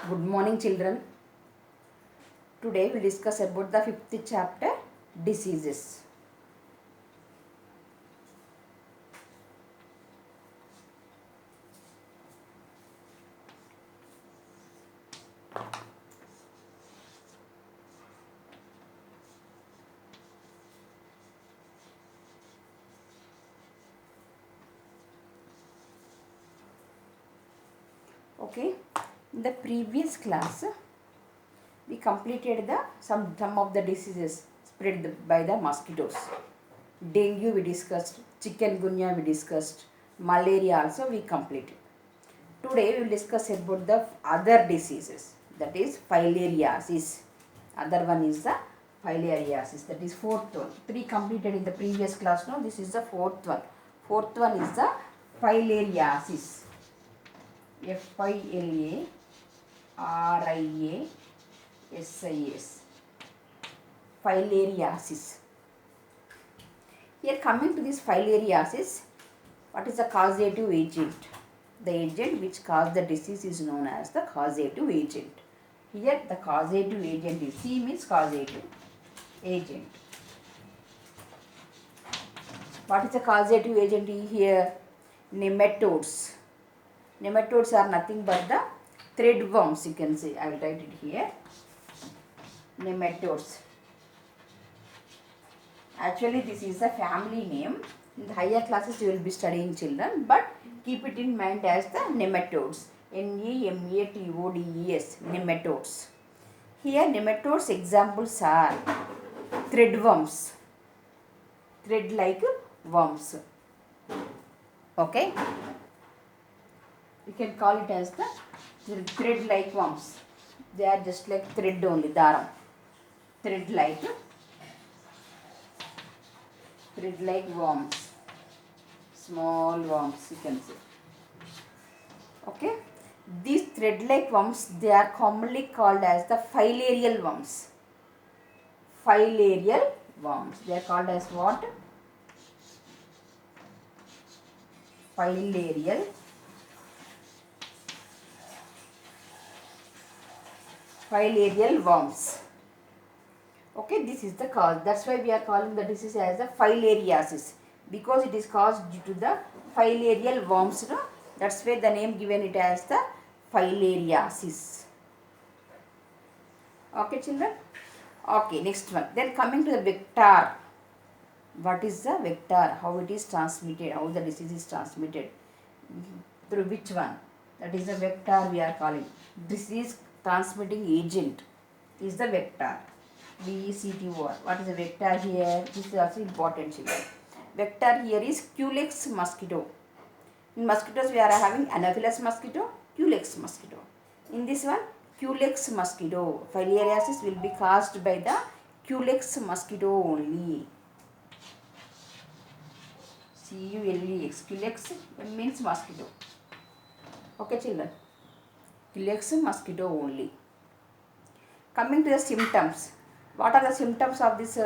Good morning, children. Today we'll discuss about the fifth chapter, diseases. Okay. In the previous class, we completed the some of the diseases spread by the mosquitoes. Dengue we discussed, chikungunya we discussed, malaria also we completed. Today we will discuss about the other diseases, that is filariasis. Other one is the filariasis, that is fourth one. Three completed in the previous class. Now this is the fourth one. Fourth one is the filariasis. Filariasis. Filariasis. Here coming to this filariasis, what is the causative agent? The agent which caused the disease is known as the causative agent. Here the causative agent is C means causative agent. What is the causative agent here? Nematodes. Nematodes are nothing but the threadworms, you can say. I will write it here. Nematodes. Actually this is a family name. In the higher classes you will be studying, children, but keep it in mind as the nematodes. Nematodes. Nematodes. Here nematodes examples are threadworms. Thread like worms. Okay. We can call it as the thread like worms. They are just like thread only, daram. Thread like worms. Small worms, you can say. Okay. These thread like worms, they are commonly called as the filarial worms. Filarial worms. They are called as what? Filarial worms. Okay, this is the cause. That's why we are calling the disease as a filariasis, because it is caused due to the filarial worms. No? That's why the name given it as the filariasis. Okay, children. Okay, next one. Then coming to the vector. What is the vector? How it is transmitted? How the disease is transmitted? Through which one? That is the vector we are calling. Disease transmitting agent is the vector. VECTOR. What is the vector here? This is also important, children. Vector here is Culex mosquito. In mosquitoes we are having Anopheles mosquito, Culex mosquito. In this one, Culex mosquito. Filariasis will be caused by the Culex mosquito only. Culex. Culex means mosquito. Okay, children. Culex mosquito only. Coming to the symptoms. What are the symptoms of this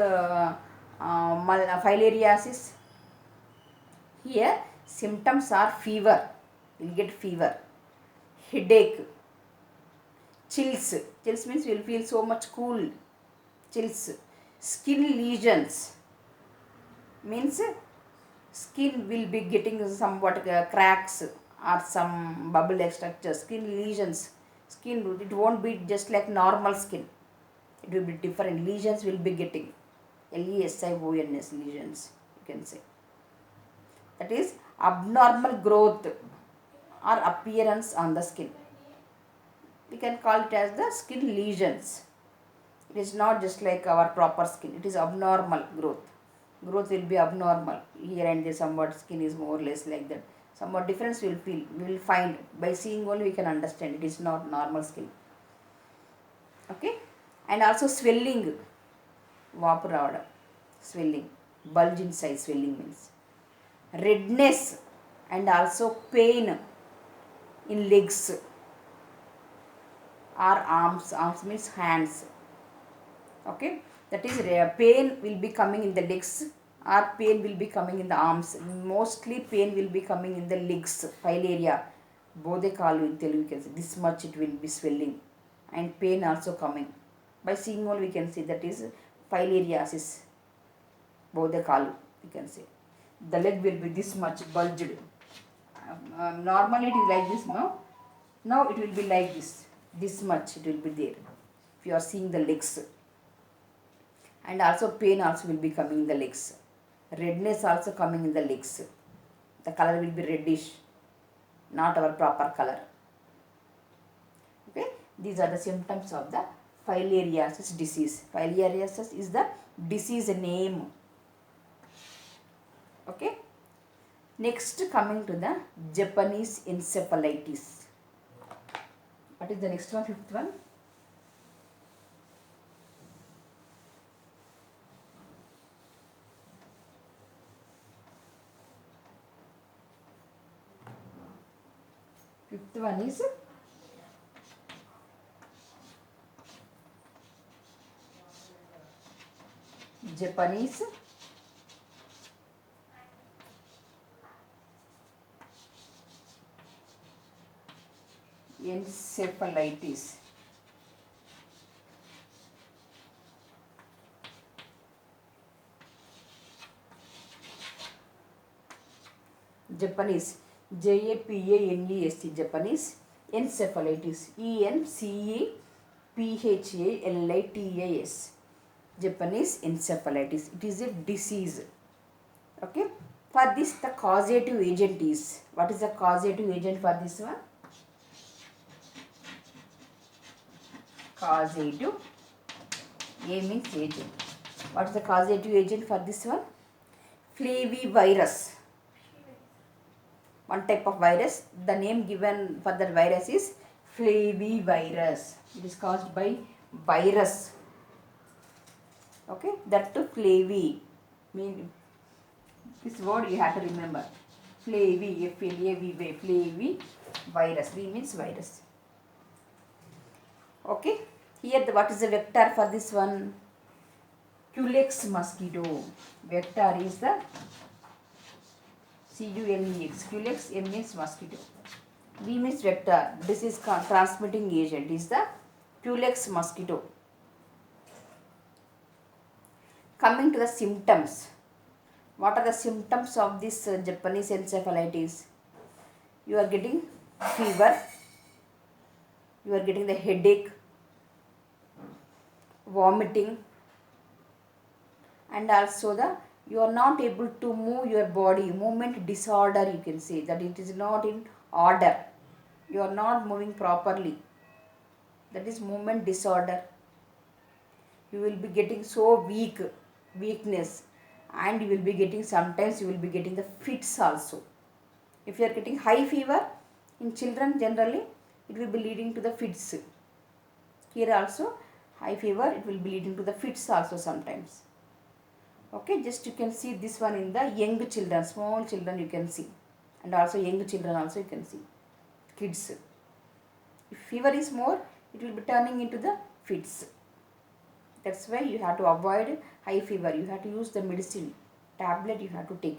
filariasis? Here, symptoms are fever. You will get fever, headache, chills. Chills means you will feel so much cool. Chills. Skin lesions means skin will be getting somewhat cracks or some bubble structure. Skin lesions. Skin, it won't be just like normal skin. It will be different. Lesions will be getting. Lesions, lesions, you can say. That is abnormal growth or appearance on the skin. We can call it as the skin lesions. It is not just like our proper skin. It is abnormal growth. Growth will be abnormal. Here and there somewhat skin is more or less like that. Somewhat difference we will feel. We will find. By seeing only we can understand. It is not normal skin. Okay. And also swelling. Vaporada. Swelling. Bulge in size swelling means. Redness and also pain in legs or arms. Arms means hands. Okay. That is pain will be coming in the legs or pain will be coming in the arms. Mostly pain will be coming in the legs, filaria. bodekalu in Telugu we can say this much it will be swelling and pain also coming. By seeing only we can see that is filariasis, bodekalu we can say. The leg will be this much bulged. Normally it is like this now. Now it will be like this much it will be there if you are seeing the legs. And also pain also will be coming in the legs. Redness also coming in the legs. The color will be reddish, not our proper color. Okay, these are the symptoms of the filariasis disease. Filariasis is the disease name. Okay, next coming to the Japanese encephalitis. What is the next one? Fifth one. Fifth one is Japanese encephalitis. Japanese, JAPANES, Japanese encephalitis, ENCEPHALITIS, Japanese encephalitis. It is a disease. Okay, for this the causative agent is, what is the causative agent for this one? Causative, A means agent. What is the causative agent for this one? Flavivirus. One type of virus. The name given for that virus is flavivirus. It is caused by virus. Okay, that too flavi. Mean this word you have to remember. Flavi, F-L-A-V-I, flavi virus. V means virus. Okay, here what is the vector for this one? Culex mosquito. Vector is the Culex. Culex, M means mosquito. V means vector. This is transmitting agent is the Culex mosquito. Coming to the symptoms. What are the symptoms of this Japanese encephalitis? You are getting fever. You are getting the headache, vomiting, and also you are not able to move your body. Movement disorder, you can say that it is not in order. You are not moving properly. That is movement disorder. You will be getting so weakness, and you will be getting, sometimes you will be getting the fits also. If you are getting high fever in children, generally it will be leading to the fits. Here also high fever, it will be leading to the fits also sometimes. Okay, just you can see this one in the young children, small children you can see, and also young children also you can see, kids. If fever is more, it will be turning into the fits. That's why you have to avoid high fever. You have to use the medicine, tablet you have to take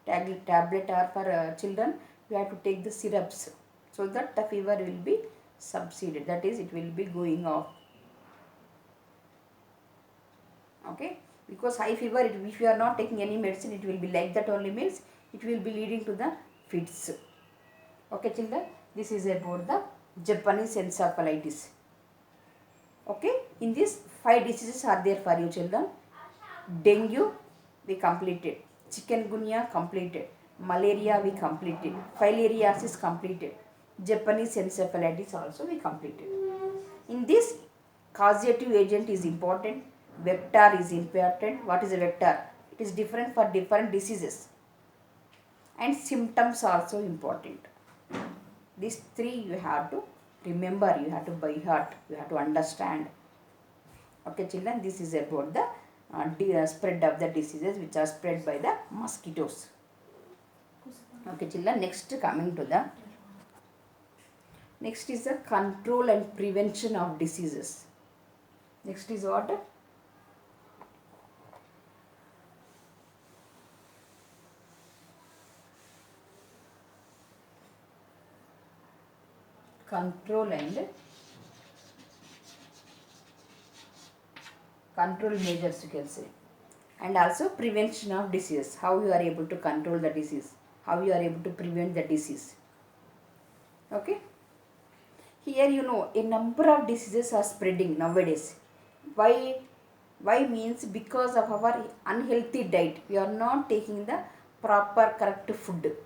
it. Tablet are for children, you have to take the syrups, so that the fever will be subsided, that is it will be going off. Okay, because high fever, if you are not taking any medicine, it will be like that only, means it will be leading to the fits. Okay children, this is about the Japanese encephalitis. Okay, in this 5 diseases are there for you children. Dengue we completed, chikungunya completed, malaria we completed, filariasis completed, Japanese encephalitis also we completed. In this, causative agent is important, vector is important. What is a vector? It is different for different diseases, and symptoms also important. These 3 you have to remember, you have to by heart, you have to understand. Okay children, this is about the spread of the diseases which are spread by the mosquitoes. Okay children, next coming to the next is the control and prevention of diseases. Next is what? control and control measures, you can say. And also prevention of disease, how you are able to control the disease, how you are able to prevent the disease. Okay, here a number of diseases are spreading nowadays. Why means because of our unhealthy diet. We are not taking the proper correct food,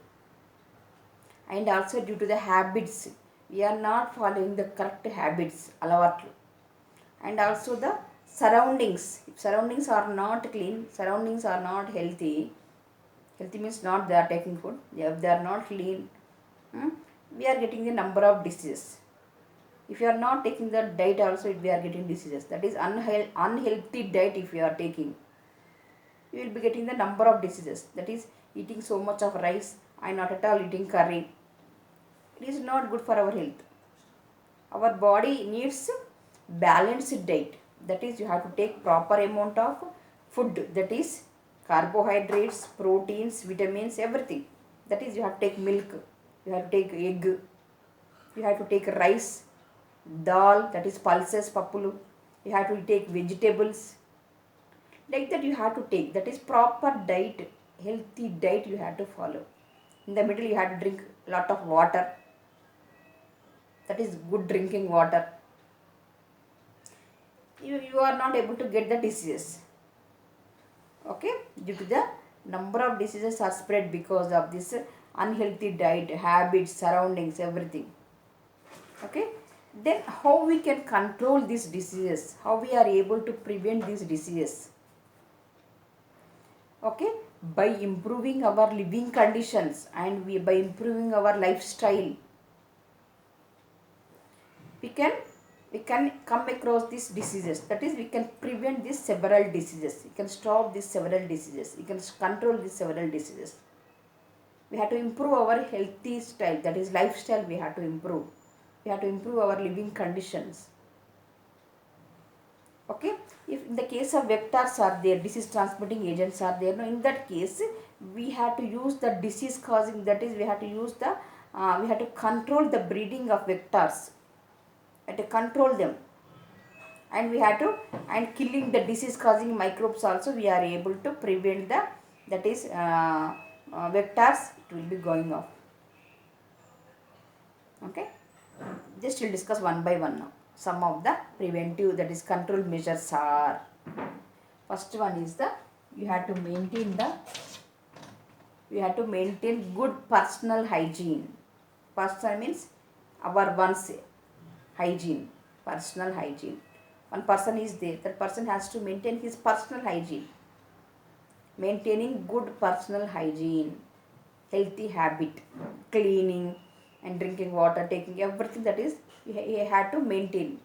and also due to the habits, we are not following the correct habits alavatlu. And also the surroundings, if surroundings are not clean, surroundings are not healthy. Healthy means not they are taking food, if they are not clean, we are getting the number of diseases. If you are not taking the diet also, we are getting diseases. That is unhealthy diet. If you are taking, you will be getting the number of diseases. That is eating so much of rice and not at all eating curry. It is not good for our health. Our body needs balanced diet. That is, you have to take proper amount of food. That is carbohydrates, proteins, vitamins, everything. That is, you have to take milk, you have to take egg, you have to take rice, dal, that is pulses, papulu. You have to take vegetables. Like that you have to take. That is proper diet, healthy diet you have to follow. In the middle you have to drink lot of water. That is good drinking water. You are not able to get the diseases. Okay, due to the number of diseases are spread because of this unhealthy diet, habits, surroundings, everything. Okay, then how we can control these diseases, how we are able to prevent these diseases? Okay, by improving our living conditions and by improving our lifestyle, we can come across these diseases. That is, we can prevent these several diseases, we can stop these several diseases, we can control these several diseases. We have to improve our healthy style, that is lifestyle we have to improve. We have to improve our living conditions. Okay, if in the case of vectors are there, disease transmitting agents are there, no, in that case we have to use the disease causing, that is we have to use the we have to control the breeding of vectors. We have to control them, and we have to, and killing the disease causing microbes also we are able to prevent the, that is vectors, it will be going off. Okay, just we'll discuss one by one now. Some of the preventive, that is control measures are, first one is the, you have to maintain good personal hygiene. Personal means our one's hygiene, personal hygiene. One person is there, that person has to maintain his personal hygiene. Maintaining good personal hygiene, healthy habit, cleaning and drinking water, taking everything, that is you have to maintain.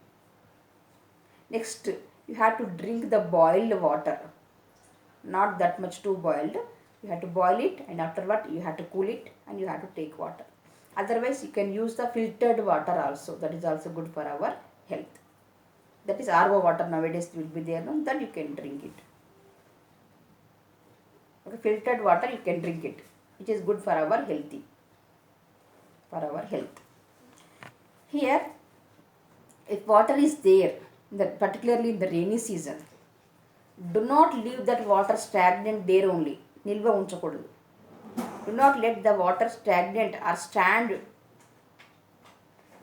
Next, you have to drink the boiled water, not that much too boiled. You have to boil it, and afterward you have to cool it, and you have to take water. Otherwise you can use the filtered water also, that is also good for our health. That is RO water nowadays will be there, no? Then you can drink it. Okay, filtered water you can drink it, which is good for our healthy, for our health. Here, if water is there, particularly in the rainy season, do not leave that water stagnant there only. Nilva unchakudadu. Do not let the water stagnant or stand.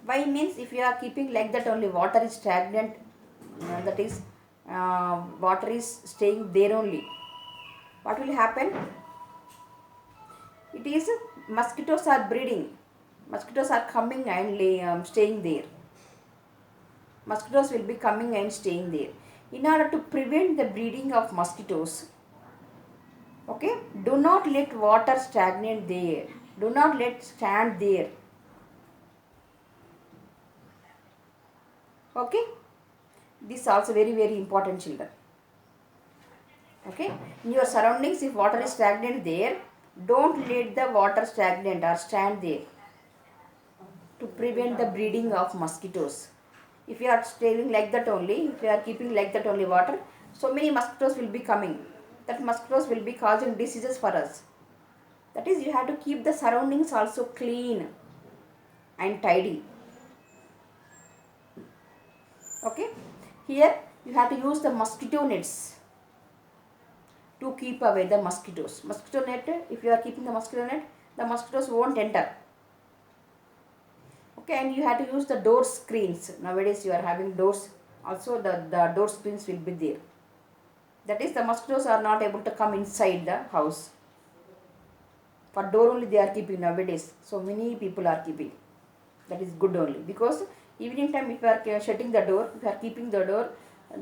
Why means, if you are keeping like that only, water is stagnant, that is water is staying there only, what will happen? It is mosquitoes are breeding, mosquitoes are coming and staying there. Mosquitoes will be coming and staying there. In order to prevent the breeding of mosquitoes, okay, do not let water stagnate there, do not let stand there. Okay, this also very important, children. Okay, in your surroundings, if water is stagnant there, don't let the water stagnant or stand there, to prevent the breeding of mosquitoes. If you are staying like that only, if you are keeping like that only water, so many mosquitoes will be coming. That mosquitoes will be causing diseases for us. That is, you have to keep the surroundings also clean and tidy. Okay, here you have to use the mosquito nets to keep away the mosquitoes. Mosquito net, if you are keeping the mosquito net, the mosquitoes won't enter. Okay, and you have to use the door screens. Nowadays you are having doors, also the door screens will be there. That is, the mosquitoes are not able to come inside the house. For door only they are keeping nowadays. So many people are keeping. That is good only, because evening time if you are shutting the door, if you are keeping the door,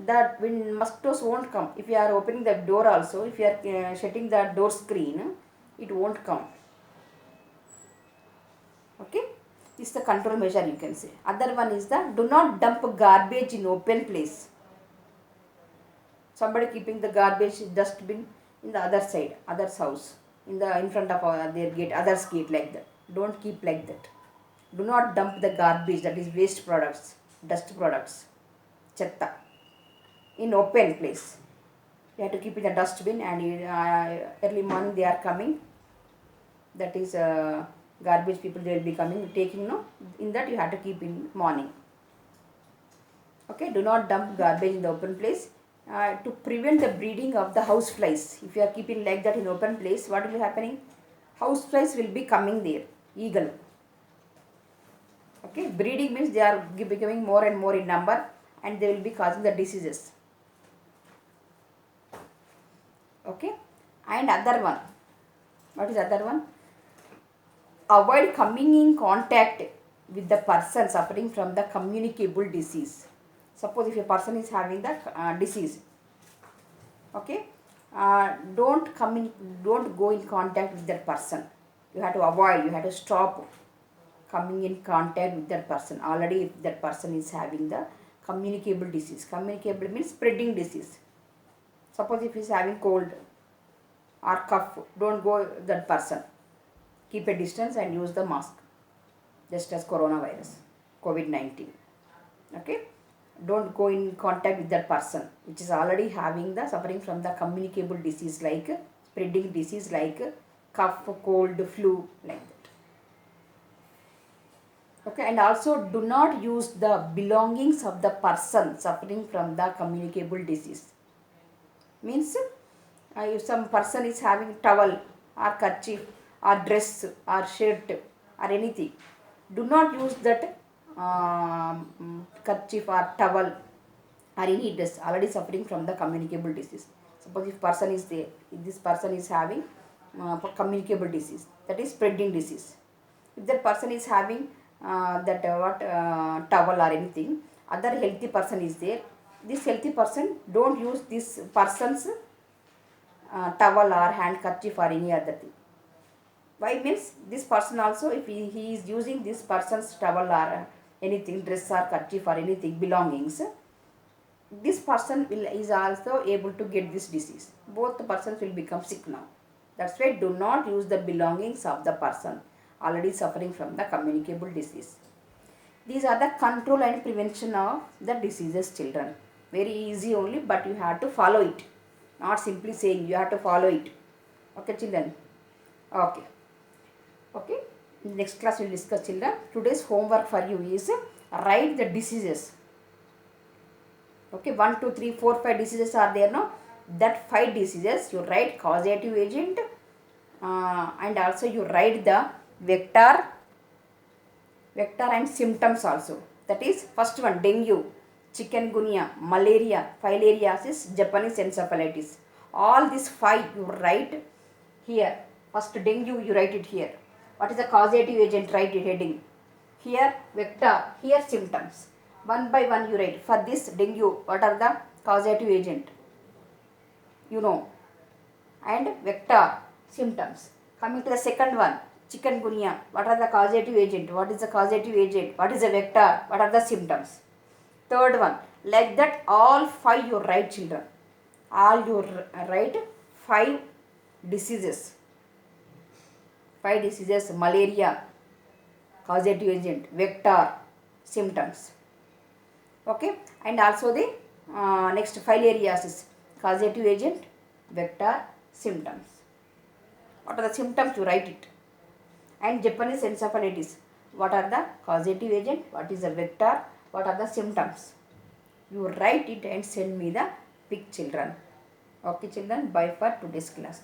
that when mosquitoes won't come. If you are opening the door also, if you are shutting the door screen, it won't come. Okay, this is the control measure, you can say. Other one is the do not dump garbage in open place. Somebody keeping the garbage dustbin in the other side, other's house, in front of their gate, other's gate, like that. Don't keep like that. Do not dump the garbage, that is waste products, dust products, chetta, in open place. You have to keep in the dustbin, and early morning they are coming. That is garbage people, they will be coming taking, no, in that you have to keep in morning. Okay, do not dump garbage in the open place. To prevent the breeding of the house flies, if you are keeping like that in open place, what will be happening? House flies will be coming there, eagle. Okay, breeding means they are becoming more and more in number, and they will be causing the diseases. Okay, and other one, what is other one? Avoid coming in contact with the person suffering from the communicable disease. Suppose if a person is having the disease, okay, don't go in contact with that person. You have to avoid, you have to stop coming in contact with that person. Already if that person is having the communicable disease. Communicable means spreading disease. Suppose if he is having cold or cough, don't go that person. Keep a distance and use the mask, just as coronavirus, COVID-19. Okay, don't go in contact with that person which is already having the suffering from the communicable disease, like spreading disease like cough, cold, flu, like that. Okay, and also do not use the belongings of the person suffering from the communicable disease. Means if some person is having towel or kerchief or dress or shirt or anything, do not use that kerchief or towel or any dress already suffering from the communicable disease. Suppose if person is there, if this person is having communicable disease, that is spreading disease. If that person is having towel or anything, other healthy person is there, this healthy person don't use this person's towel or handkerchief or any other thing. Why means this person also, if he is using this person's towel or anything, dress or kerchief or anything belongings, this person is also able to get this disease. Both the persons will become sick now. That's why do not use the belongings of the person already suffering from the communicable disease. These are the control and prevention of the diseases, children. Very easy only, but you have to follow it. Not simply saying, you have to follow it. Okay, children? Okay. Okay. In next class we will discuss, children. Today's homework for you is write the diseases. Okay, 1, 2, 3, 4, 5 diseases are there, no? That 5 diseases you write causative agent, and also you write the vector and symptoms also. That is, first one, dengue, chikungunya, malaria, filariasis, Japanese encephalitis. All these 5 you write here. First, dengue you write it here. What is the causative agent? Write it heading. Here vector, here symptoms. One by one you write. For this dengue, what are the causative agent? You know. And vector, symptoms. Coming to the second one, chikungunya. What are the causative agent? What is the causative agent? What is the vector? What are the symptoms? Third one, like that all 5 you write, children. All you write 5 diseases. 5 diseases: malaria, causative agent, vector, symptoms. Okay, and also the next, filariasis, causative agent, vector, symptoms. What are the symptoms? You write it. And Japanese encephalitis, what are the causative agent, what is the vector, what are the symptoms. You write it and send me the pic, children. Okay, children. Bye for today's class.